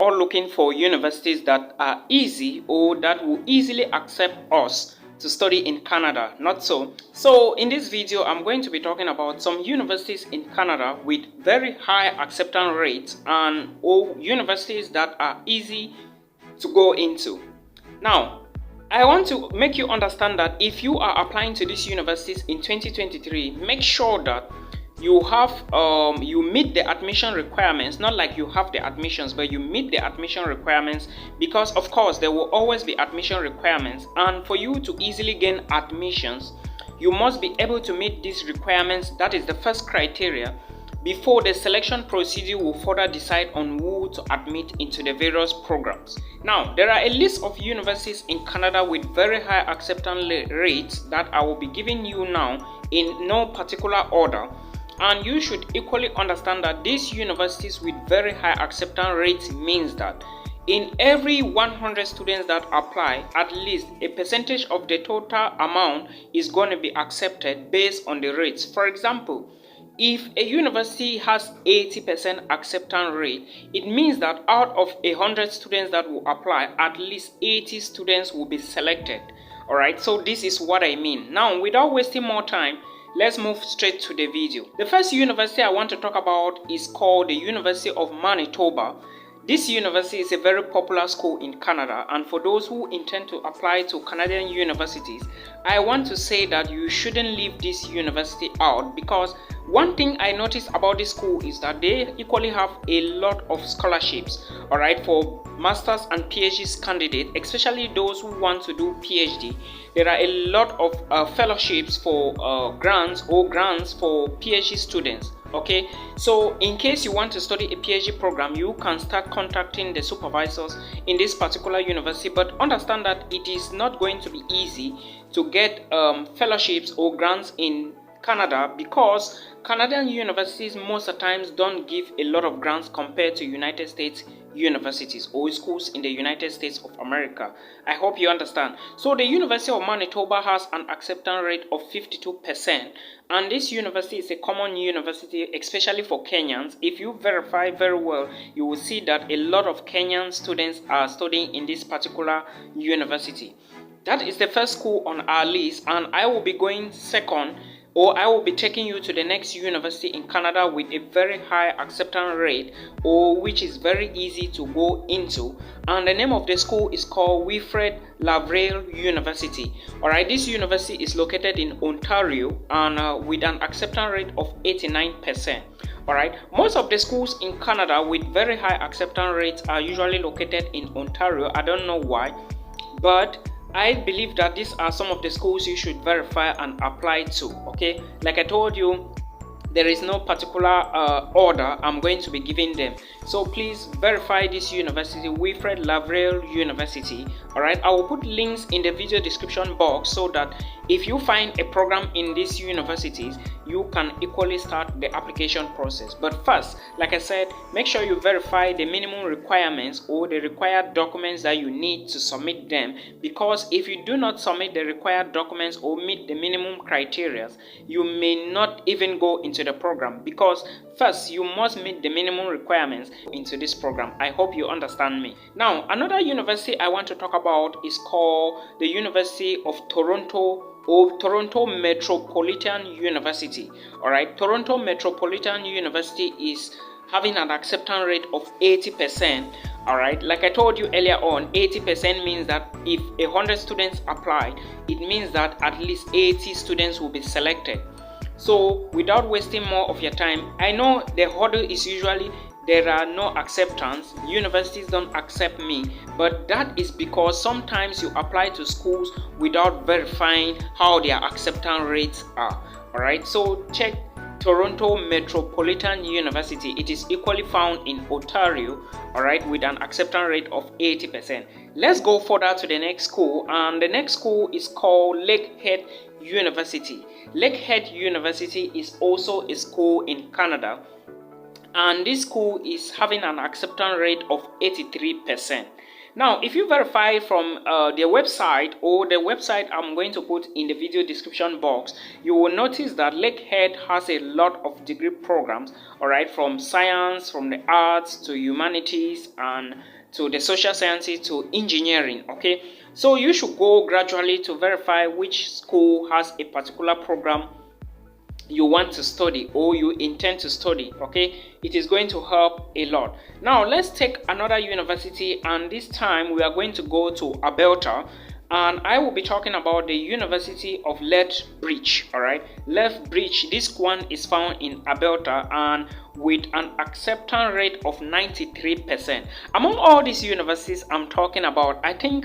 all looking for universities that are easy or that will easily accept us to study in Canada. Not so. So in this video, I'm going to be talking about some universities in Canada with very high acceptance rates and or universities that are easy to go into. Now, I want to make you understand that if you are applying to these universities in 2023, make sure that you have you meet the admission requirements. Not like you have the admissions, but you meet the admission requirements, because of course there will always be admission requirements, and for you to easily gain admissions you must be able to meet these requirements. That is the first criteria before the selection procedure will further decide on who to admit into the various programs. Now, there are a list of universities in Canada with very high acceptance rates that I will be giving you now in no particular order. And you should equally understand that these universities with very high acceptance rates means that in every 100 students that apply, at least a percentage of the total amount is going to be accepted based on the rates. For example, if a university has 80% acceptance rate, it means that out of 100 students that will apply, at least 80 students will be selected. Alright, so this is what I mean. Now, without wasting more time, let's move straight to the video. The first university I want to talk about is called the University of Manitoba. This university is a very popular school in Canada, and for those who intend to apply to Canadian universities, I want to say that you shouldn't leave this university out, because one thing I noticed about this school is that they equally have a lot of scholarships, alright, for masters and PhD candidates, especially those who want to do PhD. There are a lot of fellowships for grants for PhD students. Okay, so in case you want to study a PhD program, you can start contacting the supervisors in this particular university, but understand that it is not going to be easy to get fellowships or grants in Canada, because Canadian universities most of the times don't give a lot of grants compared to United States universities or schools in the United States of America. I hope you understand. So the University of Manitoba has an acceptance rate of 52%, and this university is a common university, especially for Kenyans. If you verify very well, you will see that a lot of Kenyan students are studying in this particular university. That is the first school on our list, and I will be going second, or I will be taking you to the next university in Canada with a very high acceptance rate, or which is very easy to go into, and the name of the school is called Wilfred Lavrier University. Alright, this university is located in Ontario, and with an acceptance rate of 89%. Alright, most of the schools in Canada with very high acceptance rates are usually located in Ontario. I don't know why, but I believe that these are some of the schools you should verify and apply to. Okay, like I told you, there is no particular order I'm going to be giving them, so please verify this university, Wilfred Lavrier University. Alright, I will put links in the video description box so that if you find a program in these universities, you can equally start the application process. But first, like I said, make sure you verify the minimum requirements or the required documents that you need to submit them, because if you do not submit the required documents or meet the minimum criteria, you may not even go into the program, because first you must meet the minimum requirements into this program. I hope you understand me. Now, another university I want to talk about is called the University of Toronto, or Toronto Metropolitan University. Alright, Toronto Metropolitan University is having an acceptance rate of 80%. Alright, like I told you earlier on, 80% means that if 100 students apply, it means that at least 80 students will be selected. So without wasting more of your time, I know the hurdle is usually there are no acceptance, universities don't accept me, but that is because sometimes you apply to schools without verifying how their acceptance rates are. Alright, so check Toronto Metropolitan University. It is equally found in Ontario, alright, with an acceptance rate of 80%. Let's go further to the next school, and the next school is called Lakehead University. Lakehead University is also a school in Canada, and this school is having an acceptance rate of 83%. Now, if you verify from their website, or the website I'm going to put in the video description box, you will notice that Lakehead has a lot of degree programs, all right, from science, from the arts to humanities, and to the social sciences to engineering. Okay, so you should go gradually to verify which school has a particular program you want to study or you intend to study. Okay, it is going to help a lot. Now let's take another university, and this time we are going to go to Alberta, and I will be talking about the University of Lethbridge. All right, Lethbridge, this one is found in Alberta, and with an acceptance rate of 93%. Among all these universities I'm talking about, I think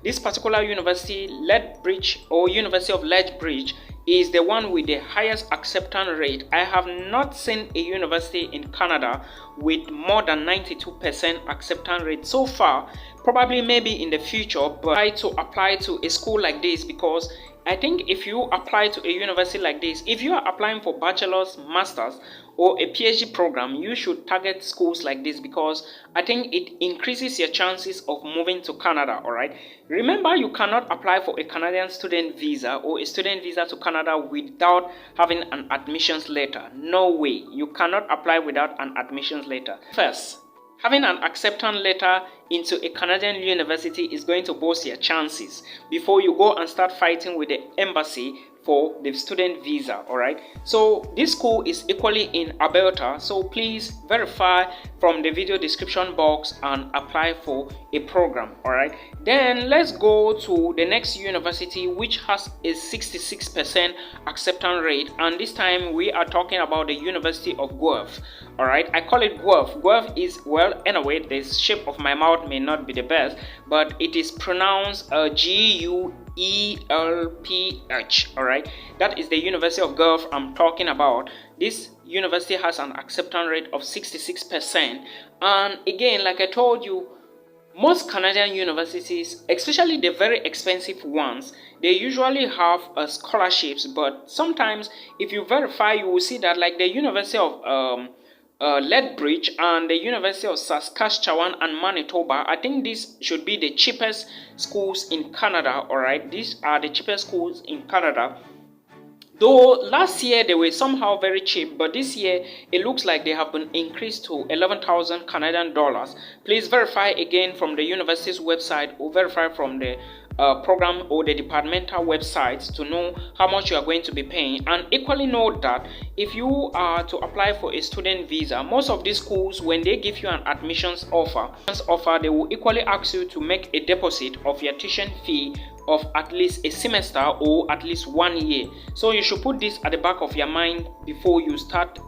this particular university, Lethbridge, or University of Lethbridge, is the one with the highest acceptance rate. I have not seen a university in Canada with more than 92% acceptance rate so far. Probably maybe in the future, but I try to apply to a school like this, because I think if you apply to a university like this, if you are applying for bachelor's, master's, or a PhD program, you should target schools like this, because I think it increases your chances of moving to Canada. All right, remember, you cannot apply for a Canadian student visa or a student visa to Canada without having an admissions letter. No way, you cannot apply without an admissions letter. First, having an acceptance letter into a Canadian university is going to boost your chances before you go and start fighting with the embassy for the student visa. All right, so this school is equally in Alberta, so please verify from the video description box and apply for a program. All right, then let's go to the next university, which has a 66% acceptance rate, and this time we are talking about the University of Guelph. All right, I call it Guelph. Guelph is, well, anyway, the shape of my mouth may not be the best, but it is pronounced Guelph. All right, that is the University of Guelph I'm talking about. This university has an acceptance rate of 66%, and again, like I told you, most Canadian universities, especially the very expensive ones, they usually have scholarships, but sometimes if you verify, you will see that, like the University of Lethbridge and the University of Saskatchewan and Manitoba, I think these should be the cheapest schools in Canada. All right, these are the cheapest schools in Canada. Though last year they were somehow very cheap, but this year it looks like they have been increased to 11,000 Canadian dollars. Please verify again from the university's website, or verify from the program or the departmental websites to know how much you are going to be paying. And equally note that if you are to apply for a student visa, most of these schools, when they give you an admissions offer, they will equally ask you to make a deposit of your tuition fee of at least a semester or at least 1 year. So you should put this at the back of your mind before you start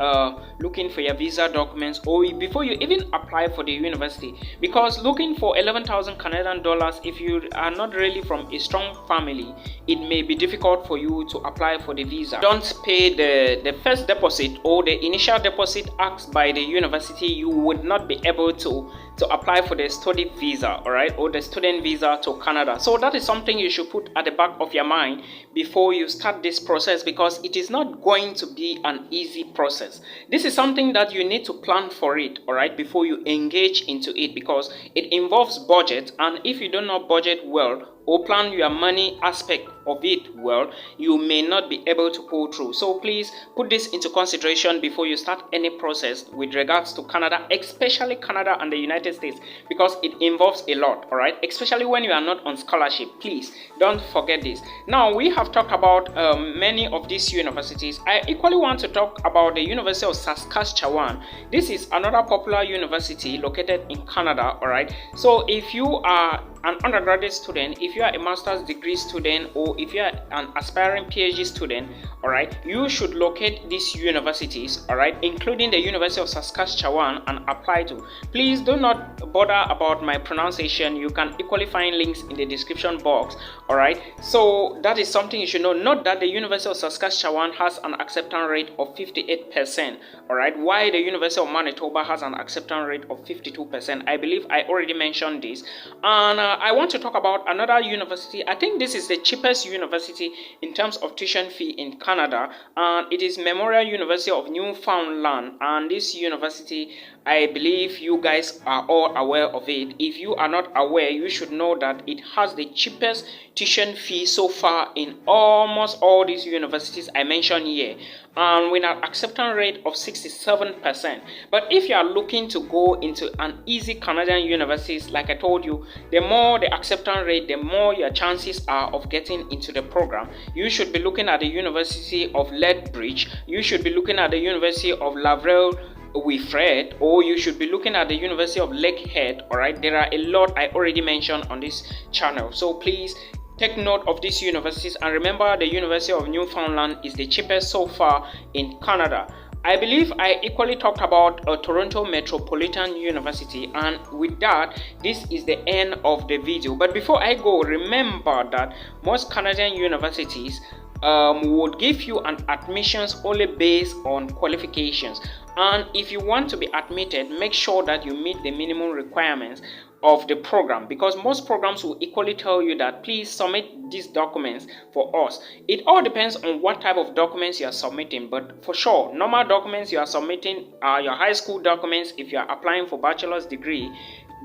looking for your visa documents, or before you even apply for the university, because looking for 11,000 Canadian dollars, if you are not really from a strong family, it may be difficult for you to apply for the visa. Don't pay the first deposit or the initial deposit asked by the university. You would not be able to apply for the study visa, all right, or the student visa to Canada. So that is something you should put at the back of your mind before you start this process, because it is not going to be an easy process. This is something that you need to plan for it, all right, before you engage into it, because it involves budget, and if you do not budget well or plan your money aspect of it well, you may not be able to pull through. So please put this into consideration before you start any process with regards to Canada, especially Canada and the United States, because it involves a lot, all right, especially when you are not on scholarship. Please don't forget this. Now, we have talked about many of these universities. I equally want to talk about the University of Saskatchewan. This is another popular university located in Canada, all right. So if you are an undergraduate student, if you are a master's degree student, or if you are an aspiring PhD student, all right, you should locate these universities, all right, including the University of Saskatchewan, and apply to. Please do not bother about my pronunciation. You can equally find links in the description box, all right. So that is something you should know. Note that the University of Saskatchewan has an acceptance rate of 58%, all right, while the University of Manitoba has an acceptance rate of 52%. I believe I already mentioned this. And I want to talk about another university. I think this is the cheapest university in terms of tuition fee in Canada, and it is Memorial University of Newfoundland. And this university, I believe you guys are all aware of it. If you are not aware, you should know that it has the cheapest tuition fee so far in almost all these universities I mentioned here, and with an acceptance rate of 67%. But if you are looking to go into an easy Canadian universities, like I told you, the more the acceptance rate, the more your chances are of getting into the program. You should be looking at the University of Lethbridge, you should be looking at the University of Lavrier, Wilfred, or you should be looking at the University of Lakehead. All right, there are a lot I already mentioned on this channel, so please take note of these universities, and remember the University of Newfoundland is the cheapest so far in Canada. I believe I equally talked about Toronto Metropolitan University, and with that, this is the end of the video. But before I go, remember that most Canadian universities would give you an admissions only based on qualifications, and if you want to be admitted, make sure that you meet the minimum requirements of the program, because most programs will equally tell you that please submit these documents for us. It all depends on what type of documents you are submitting, but for sure normal documents you are submitting are your high school documents. If you are applying for bachelor's degree,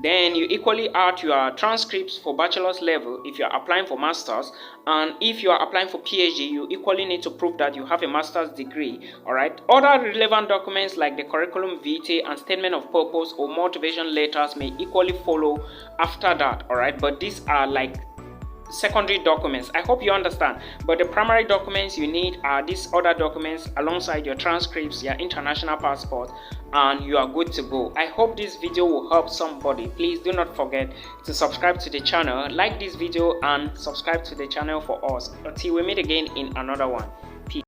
then you equally add your transcripts for bachelor's level if you are applying for master's, and if you are applying for PhD, you equally need to prove that you have a master's degree. All right, other relevant documents like the curriculum vitae and statement of purpose or motivation letters may equally follow after that. All right, but these are like secondary documents. I hope you understand, but the primary documents you need are these other documents alongside your transcripts, your international passport, and you are good to go. I hope this video will help somebody. Please do not forget to subscribe to the channel, like this video, and subscribe to the channel for us. Until we meet again in another one.